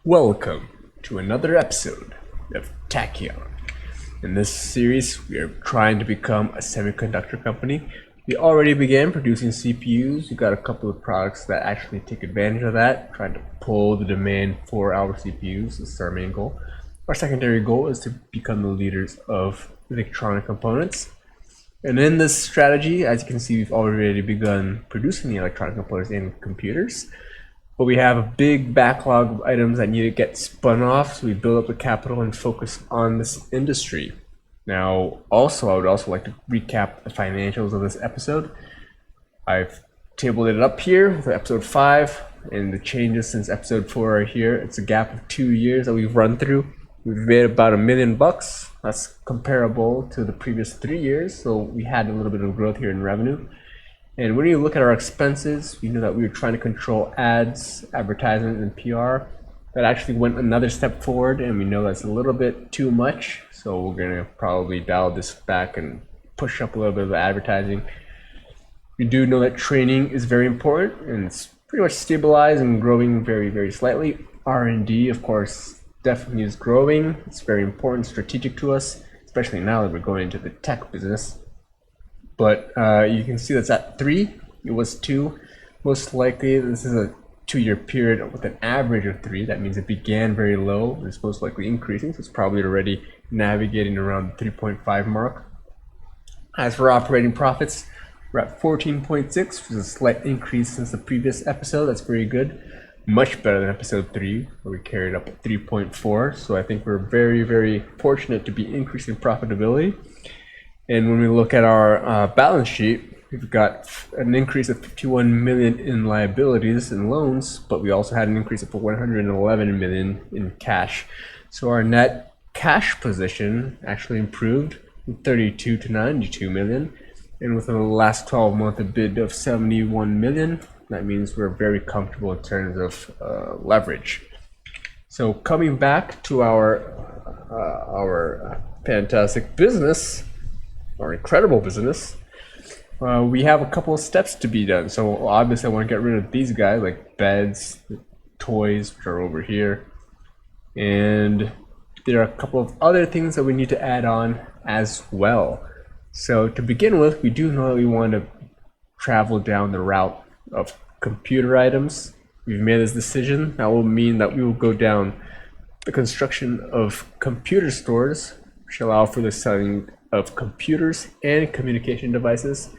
Welcome to another episode of Tachyon. In this series, we are trying to become a semiconductor company. We already began producing CPUs. We got a couple of products that actually take advantage of that, trying to pull the demand for our CPUs. This is our main goal. Our secondary goal is to become the leaders of electronic components. And in this strategy, as you can see, we've already begun producing the electronic components in computers. But we have a big backlog of items that need to get spun off, so we build up the capital and focus on this industry. Now, also, I would also like to recap the financials of this episode. I've tabled it up here for episode 5, and the changes since episode 4 are here. It's a gap of 2 years that we've run through. We've made about $1 million. That's comparable to the previous 3 years, so we had a little bit of growth here in revenue. And when you look at our expenses, we know that we were trying to control ads, advertisements, and PR. That actually went another step forward, and we know that's a little bit too much. So we're going to probably dial this back and push up a little bit of advertising. We do know that training is very important, and it's pretty much stabilized and growing very, very slightly. R&D, of course, definitely is growing. It's very important, strategic to us, especially now that we're going into the tech business. But you can see that's at 3. It was 2. Most likely, this is a 2-year period with an average of 3. That means it began very low. It's most likely increasing, so it's probably already navigating around the 3.5 mark. As for operating profits, we're at 14.6, which is a slight increase since the previous episode. That's very good. Much better than episode 3, where we carried up at 3.4. So I think we're very, very fortunate to be increasing profitability. And when we look at our balance sheet, we've got an increase of 51 million in liabilities and loans, but we also had an increase of 111 million in cash. So our net cash position actually improved from 32 to 92 million. And within the last 12 months, a bid of 71 million. That means we're very comfortable in terms of leverage. So coming back to our fantastic business, our incredible business, we have a couple of steps to be done. So obviously I want to get rid of these guys like beds, toys, which are over here. And there are a couple of other things that we need to add on as well. So to begin with, we do know that we want to travel down the route of computer items. We've made this decision. That will mean that we will go down the construction of computer stores, which allow for the selling of computers and communication devices.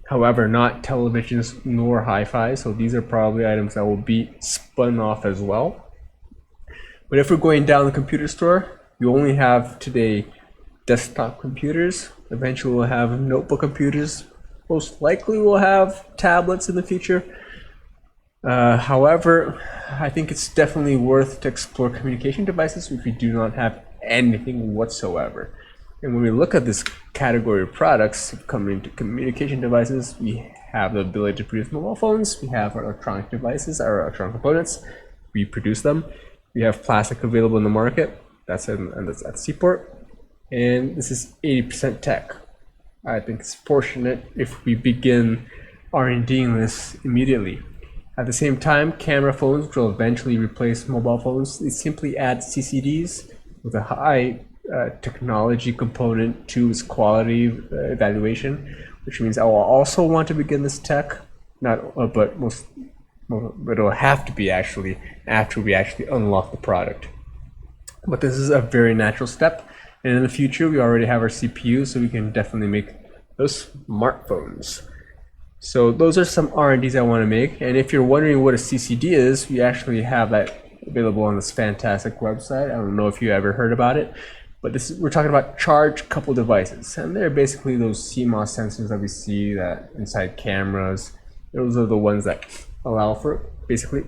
However, not televisions nor hi-fi, so these are probably items that will be spun off as well. But if we're going down the computer store, we only have today desktop computers. Eventually we'll have notebook computers. Most likely we'll have tablets in the future. However, I think it's definitely worth to explore communication devices if we do not have anything whatsoever. And when we look at this category of products coming to communication devices, we have the ability to produce mobile phones, we have our electronic devices, our electronic components, we produce them. We have plastic available in the market, that's at Seaport, and this is 80% tech. I think it's fortunate if we begin R&Ding this immediately. At the same time, camera phones, which will eventually replace mobile phones, they simply add CCDs with a high technology component to its quality evaluation, which means I will also want to begin this tech, but it'll have to be actually after we actually unlock the product. But this is a very natural step, and in the future we already have our CPU, so we can definitely make those smartphones. So those are some R&Ds I want to make, and if you're wondering what a CCD is, we actually have that available on this fantastic website. I don't know if you ever heard about it. But we're talking about charge coupled devices, and they're basically those CMOS sensors that we see that inside cameras. Those are the ones that allow for basically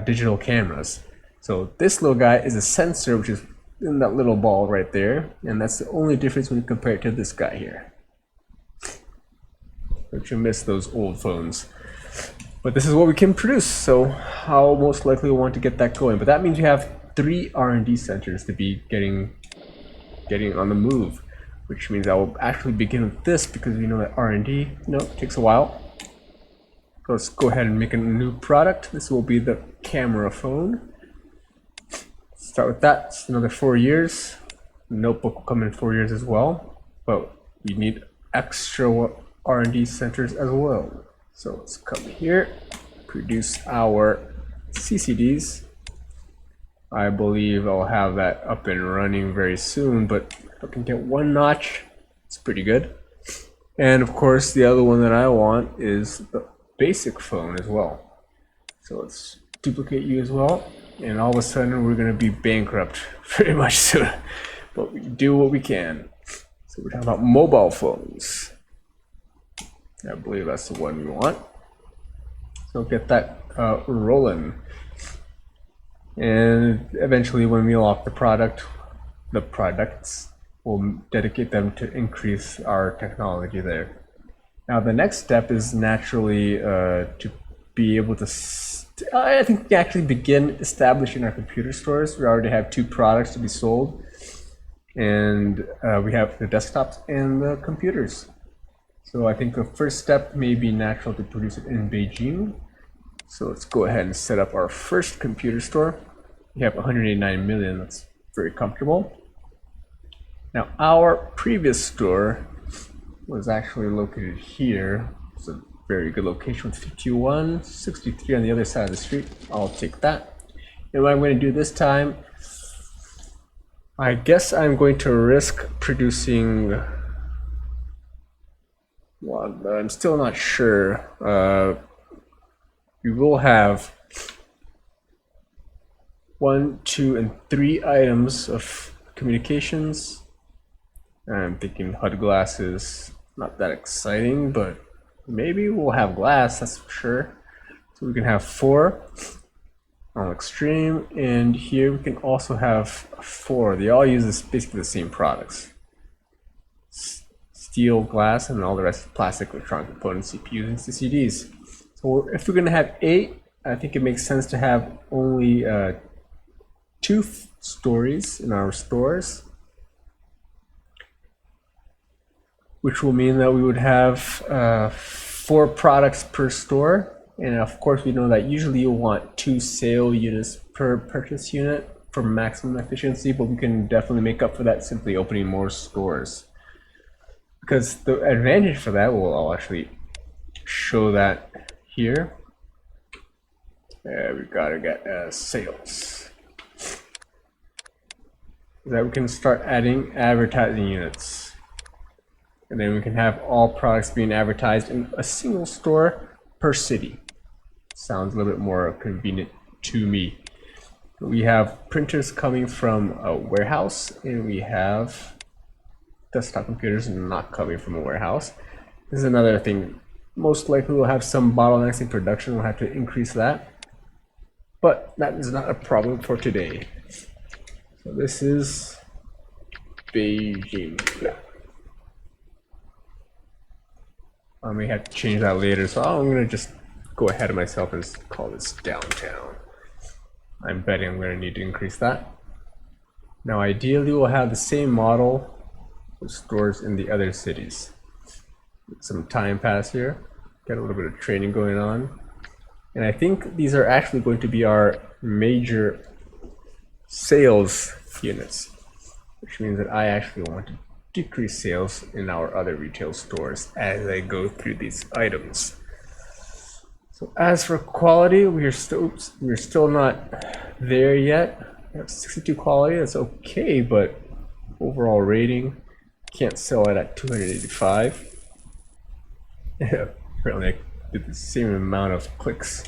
digital cameras. So this little guy is a sensor, which is in that little ball right there, and that's the only difference when you compare it to this guy here. Don't you miss those old phones? But this is what we can produce, so I'll most likely want to get that going. But that means we have 3 R&D centers to be getting on the move, which means I will actually begin with this because we know that R&D takes a while. Let's go ahead and make a new product. This will be the camera phone. start with that. It's another 4 years. Notebook will come in 4 years as well, but we need extra R&D centers as well. So let's come here, produce our CCDs. I believe I'll have that up and running very soon, but if I can get one notch, it's pretty good. And of course, the other one that I want is the basic phone as well. So let's duplicate you as well, and all of a sudden we're going to be bankrupt pretty much soon. But we do what we can. So we're talking about mobile phones. I believe that's the one we want. So get that rolling. And eventually when we lock the products, we'll dedicate them to increase our technology there. Now the next step is naturally to be able to, I think we can actually begin establishing our computer stores. We already have 2 products to be sold. And we have the desktops and the computers. So I think the first step may be natural to produce it in Beijing. So let's go ahead and set up our first computer store. We have 189 million, that's very comfortable. Now our previous store was actually located here. It's a very good location with 5163 on the other side of the street. I'll take that. And what I'm going to do this time, I guess I'm going to risk producing, well, I'm still not sure. We will have 1, 2, and 3 items of communications. I'm thinking HUD glasses, not that exciting, but maybe we'll have glass, that's for sure. So we can have 4 on extreme, and here we can also have 4. They all use basically the same products. Steel, glass, and all the rest of plastic, electronic components, CPUs, and CCDs. So if we're going to have 8, I think it makes sense to have only 2 stories in our stores, which will mean that we would have 4 products per store. And of course, we know that usually you want 2 sale units per purchase unit for maximum efficiency, but we can definitely make up for that simply opening more stores. Because the advantage for that, I'll actually show that here. We gotta get sales. That we can start adding advertising units. And then we can have all products being advertised in a single store per city. Sounds a little bit more convenient to me. We have printers coming from a warehouse, and we have desktop computers not coming from a warehouse. This is another thing. Most likely we'll have some bottlenecks in production. We'll have to increase that. But that is not a problem for today. So this is Beijing. Yeah. I may have to change that later, so I'm going to just go ahead of myself and call this downtown. I'm betting I'm going to need to increase that. Now ideally we'll have the same model with stores in the other cities. Some time pass here, got a little bit of training going on. And I think these are actually going to be our major sales units, which means that I actually want to decrease sales in our other retail stores as I go through these items. So as for quality, we're still not there yet. We have 62 quality, that's okay, but overall rating, can't sell it at 285. Apparently I did the same amount of clicks.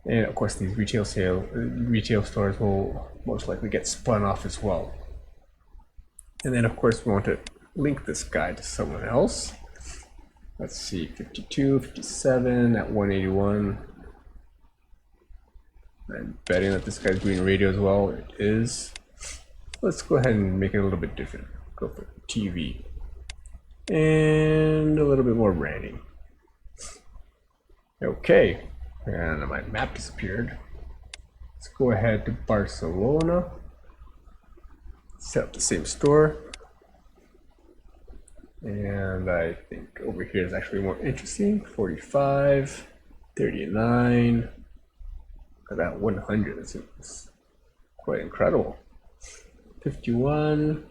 And of course these retail stores will most likely get spun off as well. And then of course we want to link this guy to someone else. Let's see, 52, 57 at 181. I'm betting that this guy's doing radio as well. It is. Let's go ahead and make it a little bit different. Go for TV. And a little bit more branding. Okay, and my map disappeared. Let's go ahead to Barcelona. Set up the same store. And I think over here is actually more interesting. 45, 39. Look at that 100. It's quite incredible. 51.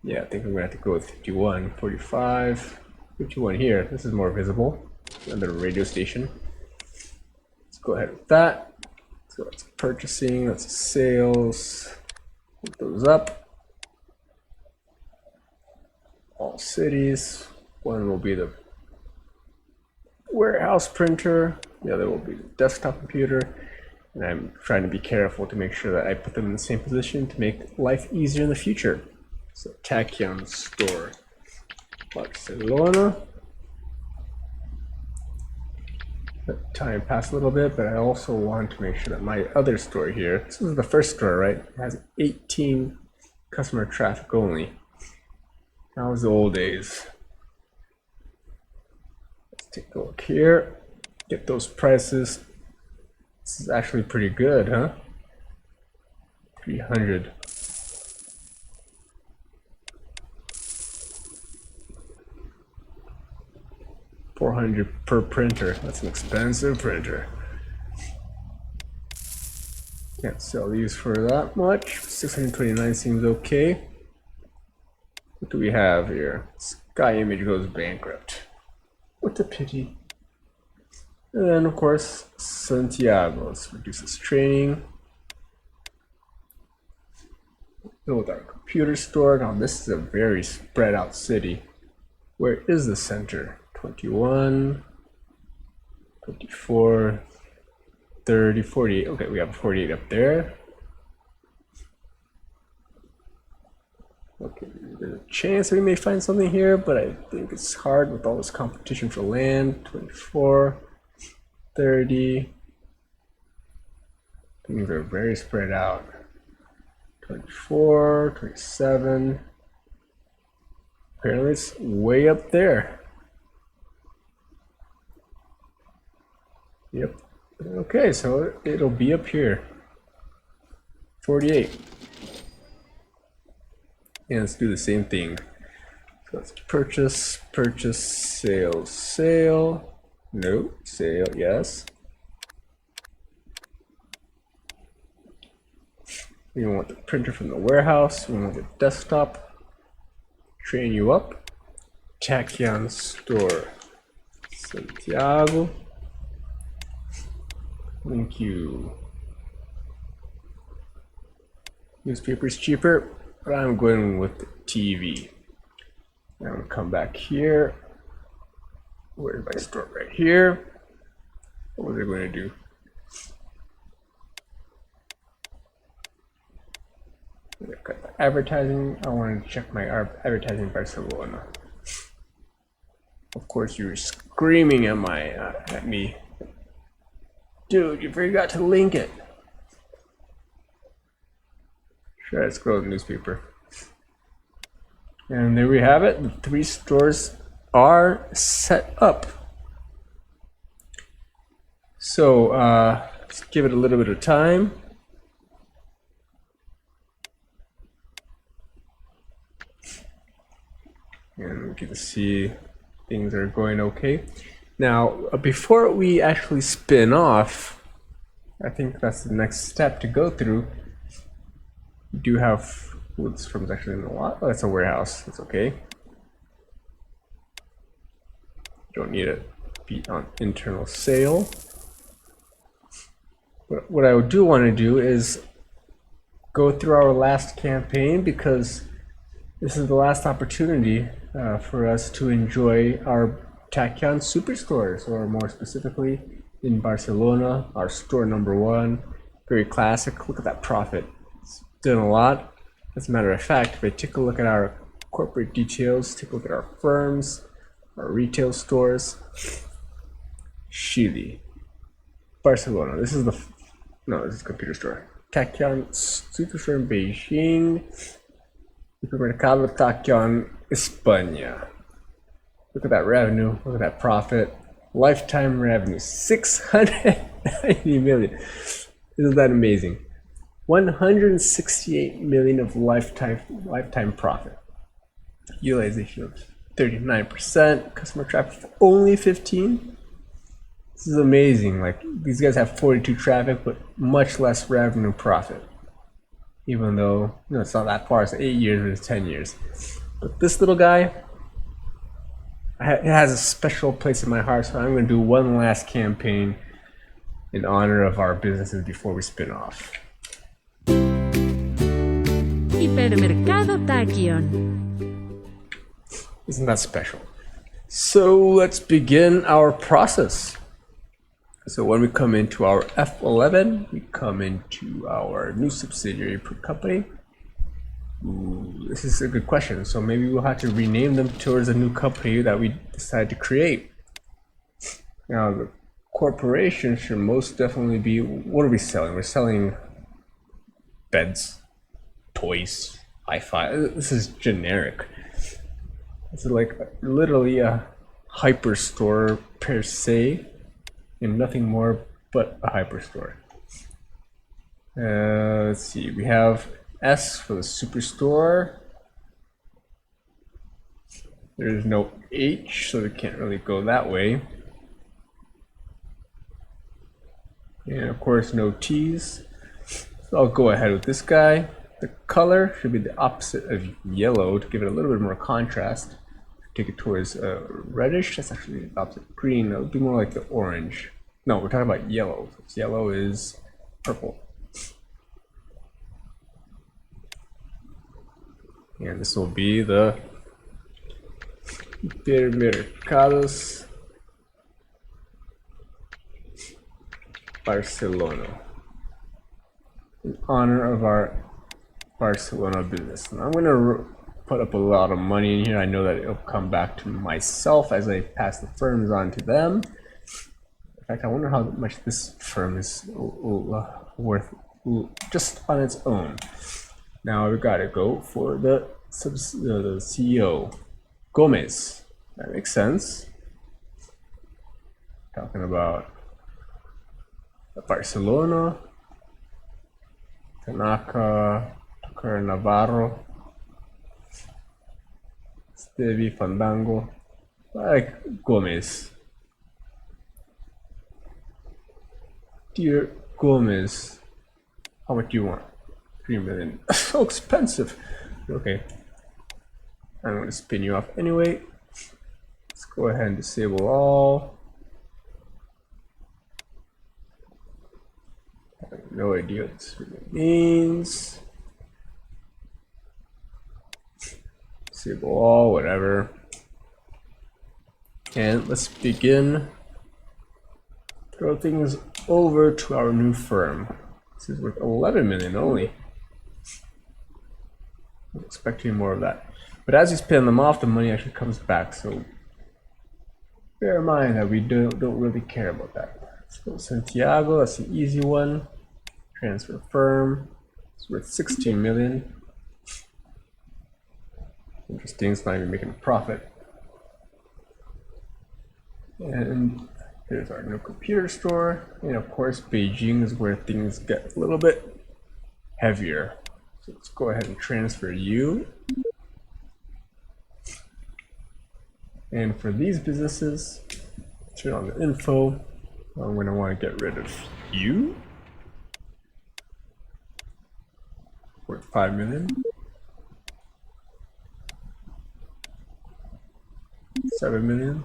Yeah, I think I'm gonna have to go with 51, 45, 51 here. This is more visible. Another radio station. Let's go ahead with that. So that's purchasing, that's sales. Put those up. All cities. One will be the warehouse printer. The other will be the desktop computer. And I'm trying to be careful to make sure that I put them in the same position to make life easier in the future. So Tachyon store, Barcelona. Let time pass a little bit, but I also want to make sure that my other store here, this is the first store, right? It has 18 customer traffic only. That was the old days. Let's take a look here. Get those prices. This is actually pretty good, huh? 300. $400 per printer. That's an expensive printer. Can't sell these for that much. 629 seems okay. What do we have here? Sky Image goes bankrupt. What a pity. And then, of course, Santiago. Let's reduce this training. Build our computer store. Now, this is a very spread out city. Where is the center? 21, 24, 30, 48. Okay, we have 48 up there. Okay, there's a chance that we may find something here, but I think it's hard with all this competition for land. 24, 30. Things are very spread out. 24, 27. Apparently it's way up there. Yep. Okay, so it'll be up here. 48. And let's do the same thing. So let's purchase, purchase, sale, sale. No, sale, yes. We want the printer from the warehouse. We want the desktop. Train you up. Tachyon store. Santiago. Thank you. Newspaper's cheaper, but I'm going with the TV. I'm gonna come back here. Where's my store? Right here. What was I going to do? Cut the advertising. I want to check my advertising in Barcelona. Of course, you're screaming at me. Dude, you forgot to link it. Sure, let's go to the newspaper. And there we have it. The 3 stores are set up. So let's give it a little bit of time. And we can see things are going okay. Now, before we actually spin off, I think that's the next step to go through. We do have, ooh, this firm's actually in the lot. Oh, that's a warehouse. That's okay. Don't need it be on internal sale. But what I do want to do is go through our last campaign, because this is the last opportunity for us to enjoy our Tachyon superstores, or more specifically in Barcelona, our store number 1. Very classic. Look at that profit. It's done a lot. As a matter of fact, if I take a look at our corporate details, take a look at our firms, our retail stores. Chile, Barcelona. This is the this is computer store. Tachyon superstore in Beijing. Supermercado Tachyon, España. Look at that revenue. Look at that profit. Lifetime revenue, 690 million. Isn't that amazing? 168 million of lifetime profit. Utilization of 39%. Customer traffic only 15. This is amazing. Like, these guys have 42 traffic, but much less revenue profit. Even though, it's not that far. It's 8 years or it's 10 years. But this little guy, it has a special place in my heart, so I'm going to do one last campaign in honor of our businesses before we spin off. Hipermercado Tachyon. Isn't that special? So let's begin our process. So when we come into our F11, we come into our new subsidiary company. Ooh, this is a good question. So maybe we'll have to rename them towards a new company that we decide to create. Now, the corporation should most definitely be, what are we selling? We're selling beds, toys, hi-fi. This is generic. This is like literally a hyperstore per se, and nothing more but a hyperstore. Let's see, we have S for the superstore. There's no H, so we can't really go that way. And of course, no T's. So I'll go ahead with this guy. The color should be the opposite of yellow to give it a little bit more contrast. Take it towards reddish. That's actually the opposite. Green. It would be more like the orange. No, we're talking about yellow. Yellow is purple. And this will be the Hipermercados Barcelona, in honor of our Barcelona business. And I'm going to put up a lot of money in here. I know that it'll come back to myself as I pass the firms on to them. In fact, I wonder how much this firm is worth just on its own. Now we got to go for the CEO, Gomez. That makes sense. Talking about Barcelona, Tanaka, Navarro, Stevie, Fandango. I like Gomez. Dear Gomez, how much do you want? 3 million. So expensive. Okay. I'm going to spin you off anyway. Let's go ahead and disable all. I have no idea what this really means. Disable all, whatever. And let's begin. Throw things over to our new firm. This is worth 11 million only. I'm expecting more of that. But as you spin them off, the money actually comes back. So bear in mind that we don't really care about that. Let's go Santiago. That's an easy one. Transfer firm. It's worth 16 million. Interesting. It's not even making a profit. And here's our new computer store. And of course, Beijing is where things get a little bit heavier. So let's go ahead and transfer you. And for these businesses, turn on the info. I'm going to want to get rid of you. Worth 5 million. 7 million.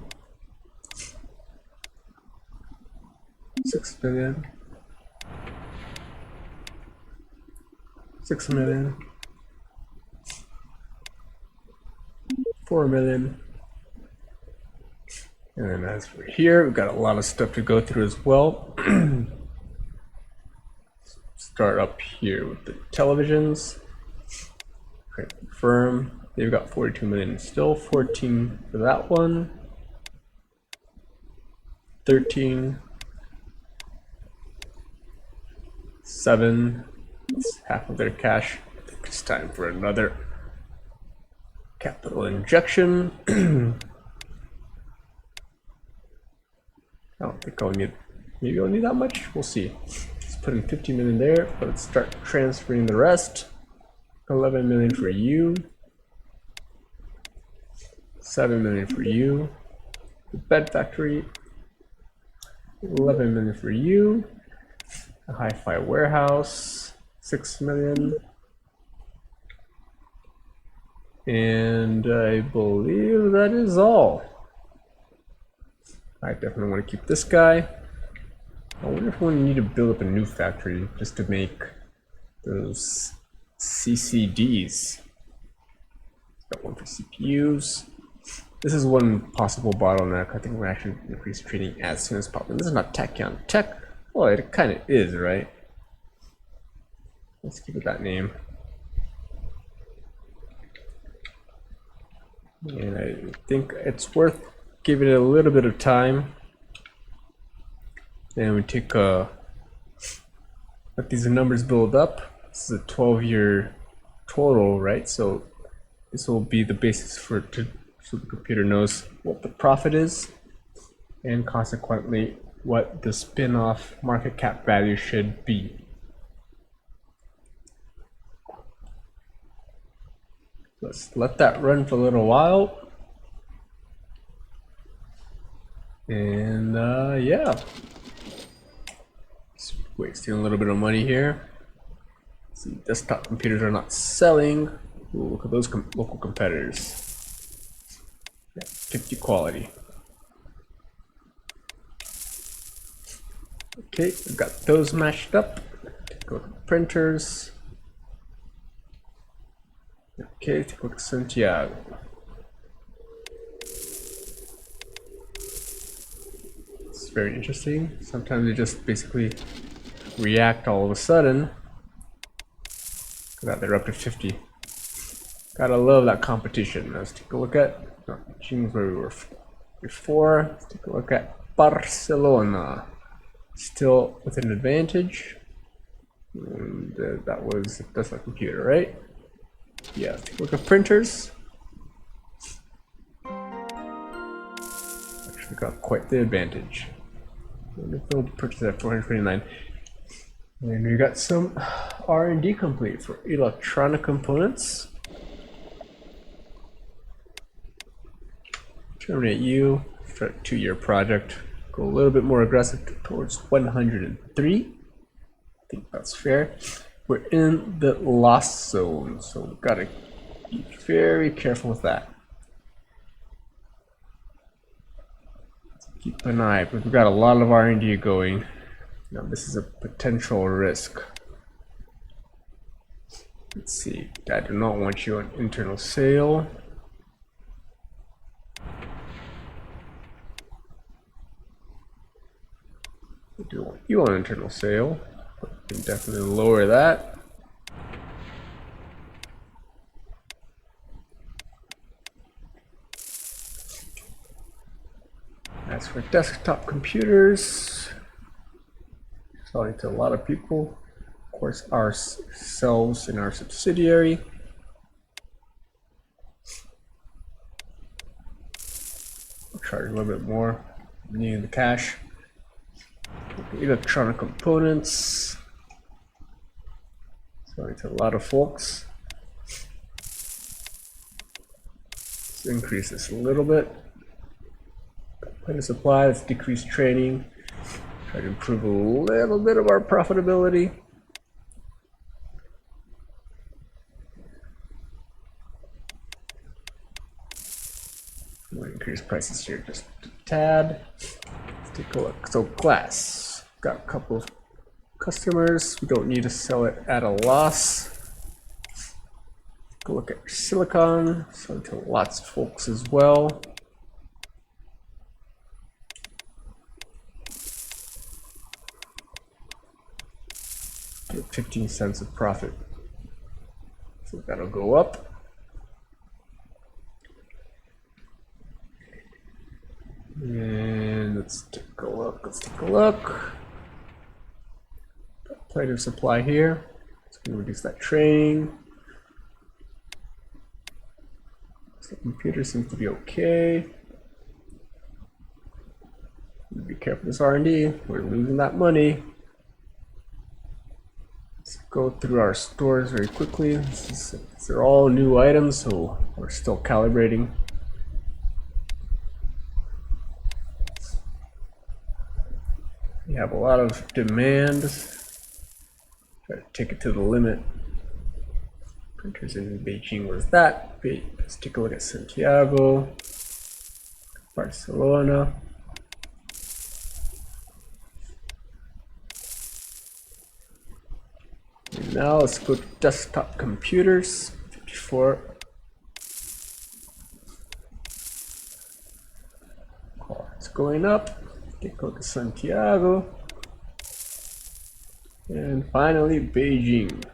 6 billion. 6 million. 4 million. And then as for here, we've got a lot of stuff to go through as well. Start up here with the televisions. Confirm. They've got 42 million still. 14 for that one. 13. 7. That's half of their cash. I think it's time for another capital injection. I don't think I'll need, maybe I'll need that much. We'll see. Let's put in 50 million there, but let's start transferring the rest. 11 million for you. 7 million for you. The bed factory. 11 million for you. A hi-fi warehouse, 6 million. And I believe that is all. I definitely want to keep this guy. I wonder if we need to build up a new factory just to make those CCDs. Got one for CPUs. This is one possible bottleneck. I think we're actually increase trading as soon as possible. This is not Tachyon Tech. Well, it kind of is, right? Let's give it that name. And I think it's worth giving it a little bit of time. And we take let these numbers build up. This is a 12-year total, right? So this will be the basis so the computer knows what the profit is, and consequently what the spin-off market cap value should be. Let's let that run for a little while. And yeah. Just wasting a little bit of money here. See, desktop computers are not selling. Ooh, look at those local competitors. Yeah, 50 quality. Okay, we've got those matched up. Go to printers. Okay, take a look at Santiago. It's very interesting. Sometimes they just basically react all of a sudden. Look at that, they're up to 50. Gotta love that competition. Let's take a look at machines where we were before. Let's take a look at Barcelona. Still with an advantage. And that was a desktop computer, right? Yeah, take a look at printers. Actually got quite the advantage. We'll purchase at 429. And we got some R&D complete for electronic components. Terminate you. Start a 2-year project. Go a little bit more aggressive towards 103. I think that's fair. We're in the loss zone, so we've got to be very careful with that. Keep an eye, but we've got a lot of R&D going. Now this is a potential risk. Let's see. I do not want you on internal sale. I do want you on internal sale. We can definitely lower that. As for desktop computers, selling to a lot of people. Of course, ourselves in our subsidiary. I'll charge a little bit more, needing the cash. Electronic components. Selling to a lot of folks. Let's increase this a little bit. Plenty of supply, let's decrease training. Try to improve a little bit of our profitability. We'll increase prices here just a tad. Let's take a look. So glass, got a couple of customers. We don't need to sell it at a loss. Take a look at silicon, sell to lots of folks as well. 15 cents of profit. So that'll go up. And let's take a look. Let's take a look. Plenty of supply here. It's going to reduce that training. So the computer seems to be okay. Be careful with this R&D. We're losing that money. Let's go through our stores very quickly. These are all new items, so we're still calibrating. lot of demand. Try to take it to the limit. Printers in Beijing was that. Let's take a look at Santiago, Barcelona. And now let's go to desktop computers. 54. It's going up. Take a look at Santiago. And finally, Beijing.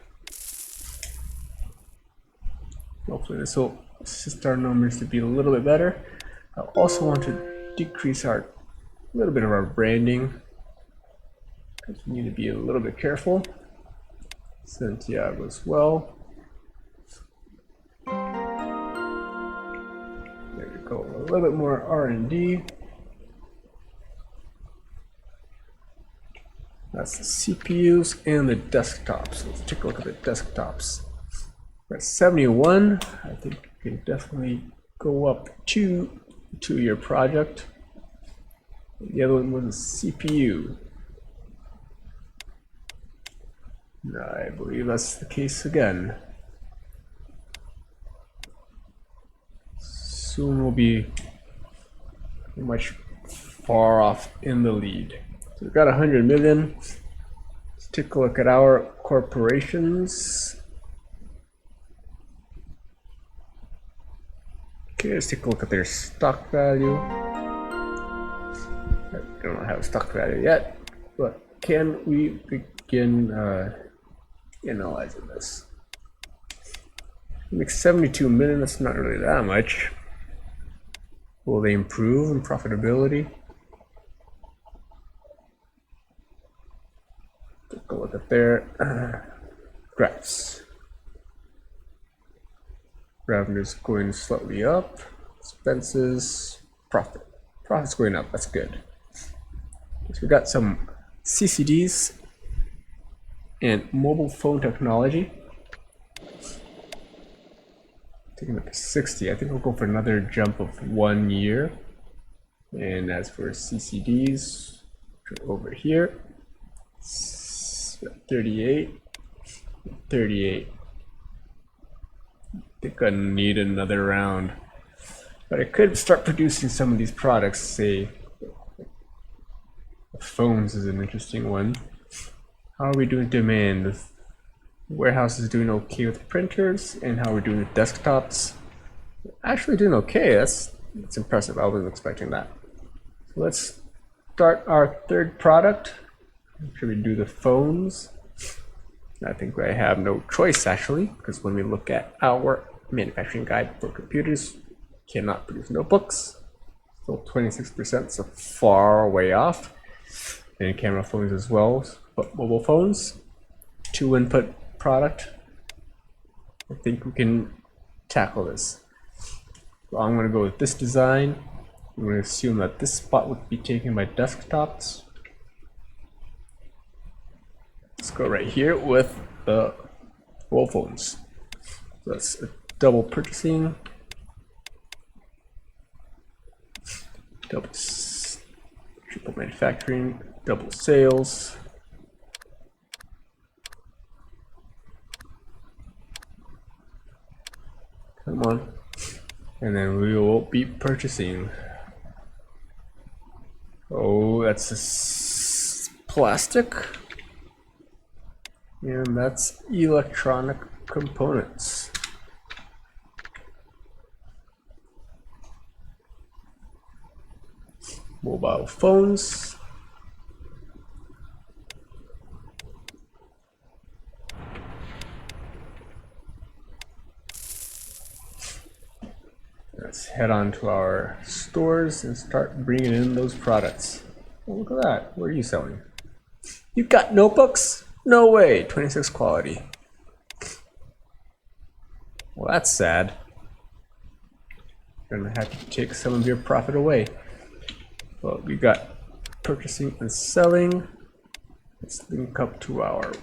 Hopefully this will assist our numbers to be a little bit better. I also want to decrease a little bit of our branding, because we need to be a little bit careful. Santiago as well. There we go. A little bit more R&D. That's the CPUs and the desktops. Let's take a look at the desktops. We're at 71. I think we can definitely go up to a 2-year project. The other one was a CPU. I believe that's the case again. Soon we'll be pretty much far off in the lead. So we've got 100 million. Let's take a look at our corporations. Okay, let's take a look at their stock value. I don't have a stock value yet, but can we begin analyzing this? Make 72 million, that's not really that much. Will they improve in profitability? Take a look at their graphs. Revenue's going slightly up. Expenses, profit. Profit's going up, that's good. So we got some CCDs and mobile phone technology. Taking it to 60. I think we'll go for another jump of 1 year. And as for CCDs, over here, 38, 38. I think I need another round, but I could start producing some of these products. Say, phones is an interesting one. How are we doing demand? The warehouse is doing okay with printers, and how we're doing with desktops. Actually doing okay. That's impressive. I wasn't expecting that. So let's start our third product. Should we do the phones? I think I have no choice actually, because when we look at our manufacturing guide for computers, cannot produce notebooks. Still 26%, so far way off. And camera phones as well, but mobile phones, 2-input product. I think we can tackle this. So I'm going to go with this design. I'm going to assume that this spot would be taken by desktops. Let's go right here with the mobile phones. So that's a double purchasing, triple manufacturing, double sales. Come on. And then we will be purchasing. Oh, that's plastic. And that's electronic components. Mobile phones. Let's head on to our stores and start bringing in those products. Oh, look at that. What are you selling? You've got notebooks? No way. 26 quality. Well, that's sad. You're gonna have to take some of your profit away. Well, we got purchasing and selling. Let's link up to our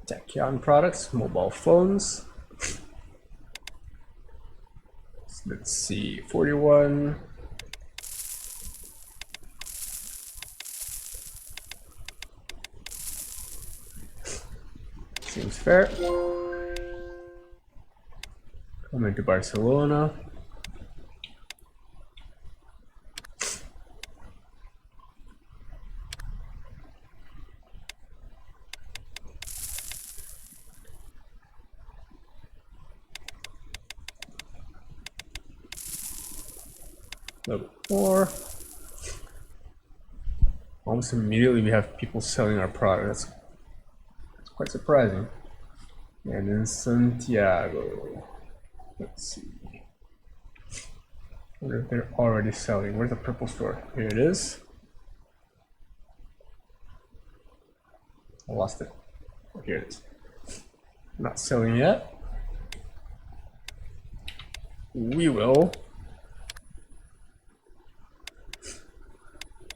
Tachyon products, mobile phones. Let's see, 41. Seems fair. Coming to Barcelona. Level 4. Almost immediately we have people selling our products. That's quite surprising. And in Santiago, let's see. I wonder if they're already selling. Where's the purple store? Here it is. I lost it. Oh, here it is. Not selling yet. We will.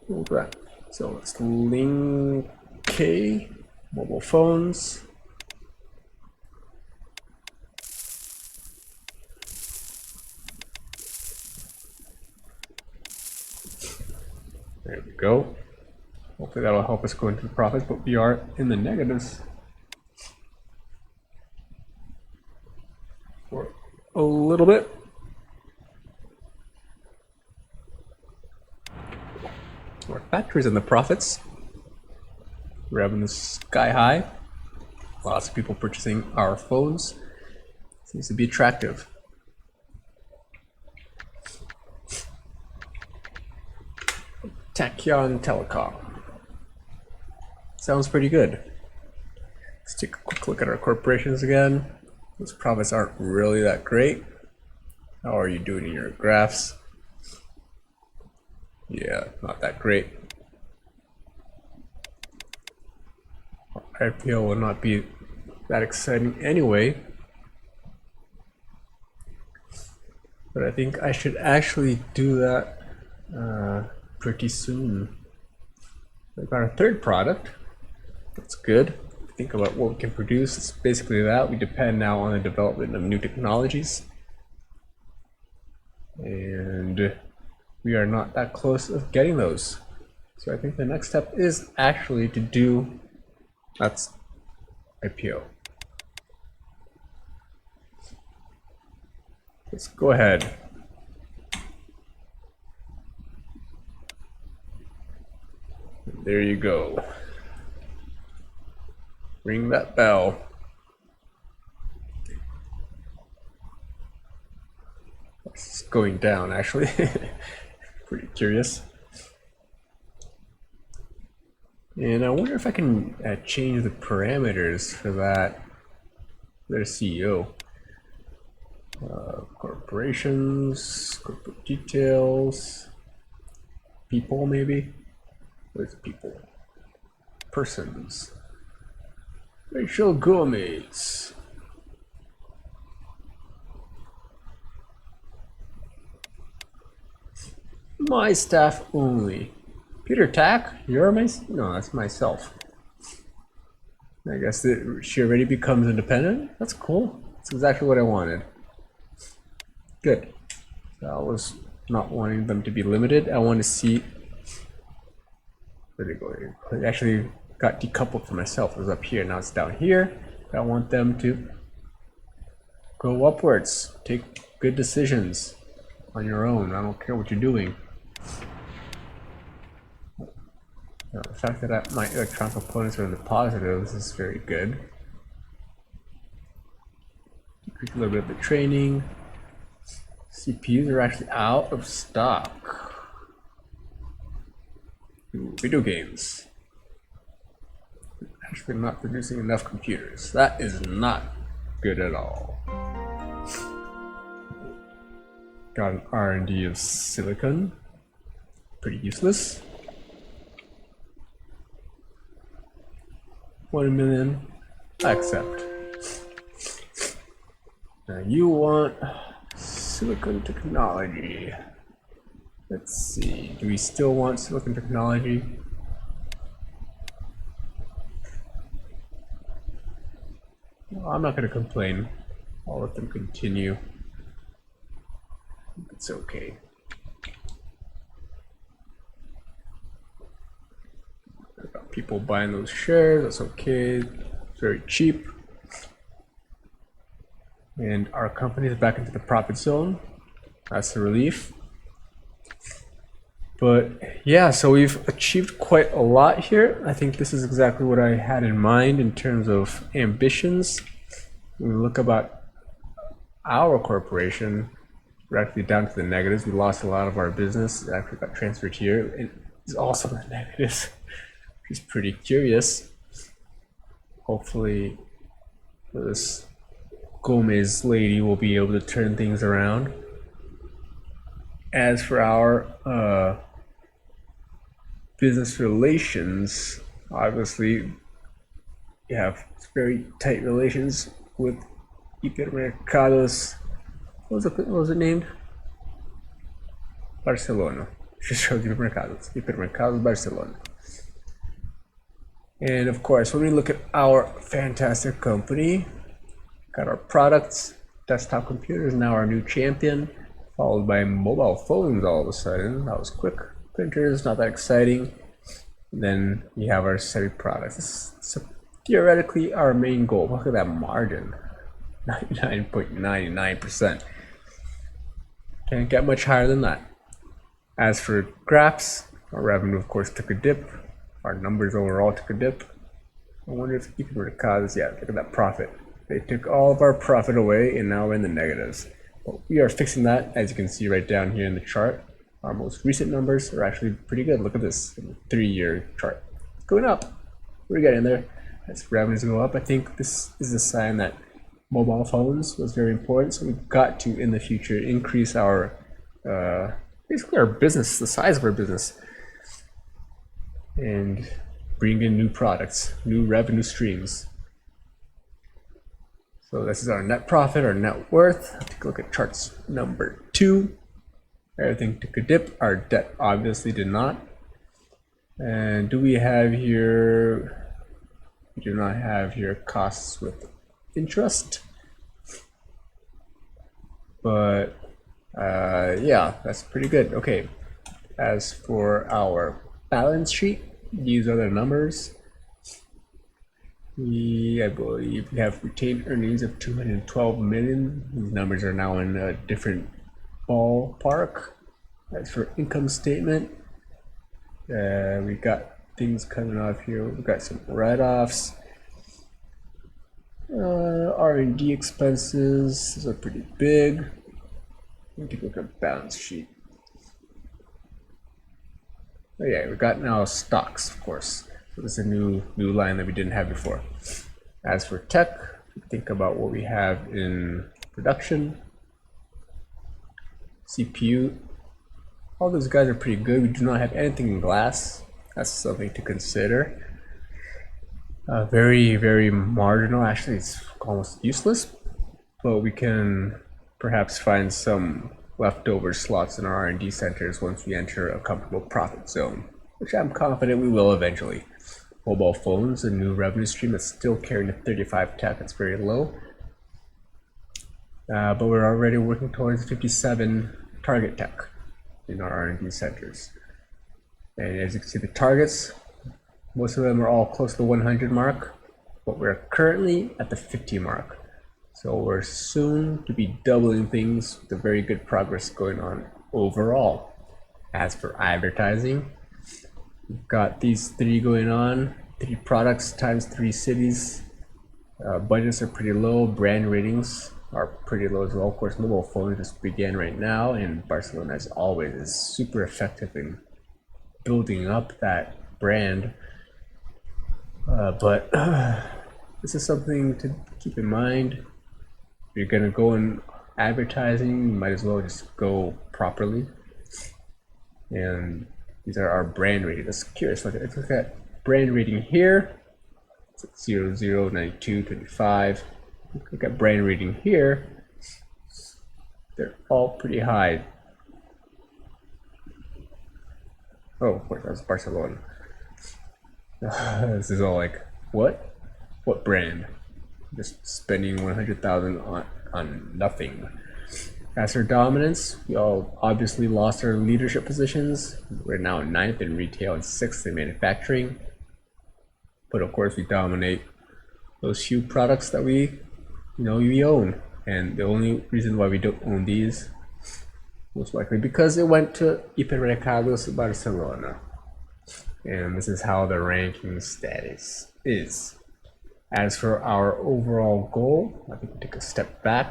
Okay. So it's Link K, mobile phones. There we go. Hopefully that'll help us go into the profits, but we are in the negatives for a little bit. Our factories and the profits. Revenue sky high. Lots of people purchasing our phones. Seems to be attractive. Tachyon Telecom. Sounds pretty good. Let's take a quick look at our corporations again. Those profits aren't really that great. How are you doing in your graphs? Yeah, not that great. IPO will not be that exciting anyway. But I think I should actually do that pretty soon. We've got our third product. That's good. Think about what we can produce. It's basically that. We depend now on the development of new technologies. And we are not that close of getting those. So I think the next step is actually to do, that's IPO. Let's go ahead. There you go. Ring that bell. It's going down actually. Pretty curious. And I wonder if I can change the parameters for that. Their CEO. Corporations, corporate details, people maybe. Where's people? Persons. Racial Gomez. My staff only. Peter Tack? You're my... No, that's myself. I guess she already becomes independent? That's cool. That's exactly what I wanted. Good. So I was not wanting them to be limited. I want to see... Where they go? It actually got decoupled from myself. It was up here, now it's down here. I want them to go upwards. Take good decisions on your own. I don't care what you're doing. Now, the fact that my electron components are in the positives is very good. Decrease a little bit of the training. CPUs are actually out of stock. Ooh, video games. Actually not producing enough computers. That is not good at all. Got an R&D of silicon. Pretty useless. 1 million. I accept. Now you want silicon technology. Let's see. Do we still want silicon technology? Well, I'm not going to complain. I'll let them continue. It's okay. Got people buying those shares. That's okay. It's very cheap. And our company is back into the profit zone. That's a relief. But yeah, so we've achieved quite a lot here. I think this is exactly what I had in mind in terms of ambitions. When we look about our corporation, we're actually down to the negatives. We lost a lot of our business. It actually got transferred here. It's also the negatives, which is pretty curious. Hopefully this Gomez lady will be able to turn things around. As for our business relations, obviously we have very tight relations with Hipermercados. What was it named? Barcelona. Just shows Hipermercados. Hipermercados Barcelona. And of course, when we look at our fantastic company, got our products, desktop computers, now our new champion, followed by mobile phones all of a sudden. That was quick. Printers, not that exciting. And then we have our semi products. This is theoretically our main goal. Look at that margin, 99.99%. Can't get much higher than that. As for graphs, our revenue of course took a dip. Our numbers overall took a dip. I wonder if you could cause, yeah, look at that profit. They took all of our profit away and now we're in the negatives. But we are fixing that, as you can see right down here in the chart. Our most recent numbers are actually pretty good. Look at this 3-year chart. It's going up. We're getting there. As revenues go up, I think this is a sign that mobile phones was very important. So we've got to, in the future, increase our, basically our business, the size of our business, and bring in new products, new revenue streams. So this is our net profit, our net worth. Take a look at charts number 2. Everything took a dip. Our debt obviously did not. And do we have here, we do not have here costs with interest. But yeah, that's pretty good. Okay, as for our balance sheet, these are the numbers. I believe we have retained earnings of 212 million. These numbers are now in a different ballpark. As for income statement, we got things coming off here. We got some write-offs. R&D expenses, these are pretty big. We take a look at balance sheet. Oh yeah, we got now stocks, of course. So this is a new line that we didn't have before. As for tech, think about what we have in production. CPU, all those guys are pretty good. We do not have anything in glass. That's something to consider. Very, very marginal. Actually, it's almost useless, but we can perhaps find some leftover slots in our R&D centers once we enter a comfortable profit zone, which I'm confident we will eventually. Mobile phones, a new revenue stream that's still carrying a 35 tech. It's very low. But we're already working towards 57 target tech in our R&D centers. And as you can see, the targets, most of them are all close to the 100 mark, but we're currently at the 50 mark. So we're soon to be doubling things with a very good progress going on overall. As for advertising, we've got these 3 going on, 3 products times 3 cities. Budgets are pretty low, brand ratings are pretty low as well. Of course, mobile phones just began right now, and Barcelona, as always, is super effective in building up that brand. But this is something to keep in mind. If you're gonna go in advertising, you might as well just go properly. And these are our brand ratings. That's curious. Let's look at brand rating here. It's at 0, 0, 92, 25. Look at brand rating here. They're all pretty high. Oh, of course, that's Barcelona. This is all like, what? What brand? Just spending 100,000 on nothing. As for dominance, we all obviously lost our leadership positions. We're now 9th in retail and 6th in manufacturing. But of course, we dominate those few products that we own. And the only reason why we don't own these, most likely because it went to Hipermercados Barcelona. And this is how the ranking status is. As for our overall goal, I think we take a step back,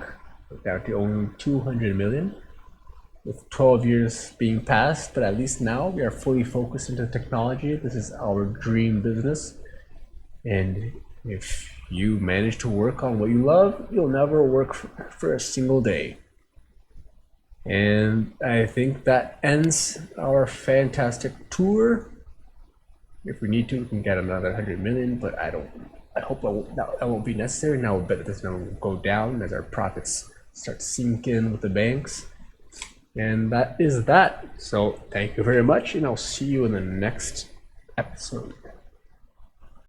down to only 200 million, with 12 years being passed, but at least now we are fully focused into technology. This is our dream business. And if you manage to work on what you love, you'll never work for a single day. And I think that ends our fantastic tour. If we need to, we can get another 100 million, but I hope that won't be necessary. Now we'll bet this will go down as our profits start sinking with the banks. And that is that. So thank you very much, and I'll see you in the next episode.